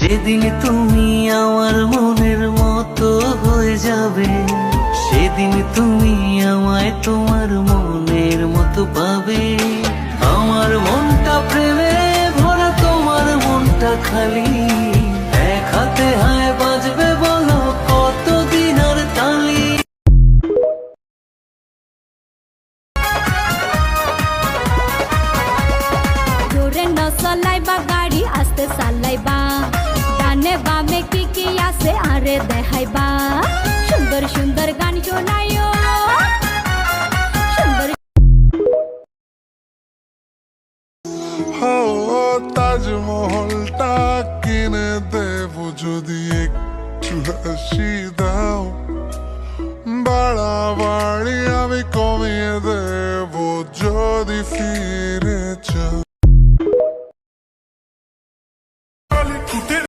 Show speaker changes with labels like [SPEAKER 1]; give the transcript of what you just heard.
[SPEAKER 1] যেদিন তুমি আমার মনের মতো হয়ে যাবে, সেদিন তুমি আমায় তোমার মনের মতো পাবে। আমার মনটা প্রেমে ভরা, তোমার মনটা খালি। এক হাতে হায় বাজবে বলো কতদিন আর তালি।
[SPEAKER 2] জোরে ন চলাইবা গাড়ি, আস্তে চালাইবা। ডানে বামে কি কি আছে আরে দেখাইবা। সুন্দর সুন্দর গান শোনাইও, সুন্দর।
[SPEAKER 3] তাজমহলটা কিনে দেব যদি একটু হাসি দাও। বাড়াবাড়ি আমি কমিয়ে দেব যদি ফিরে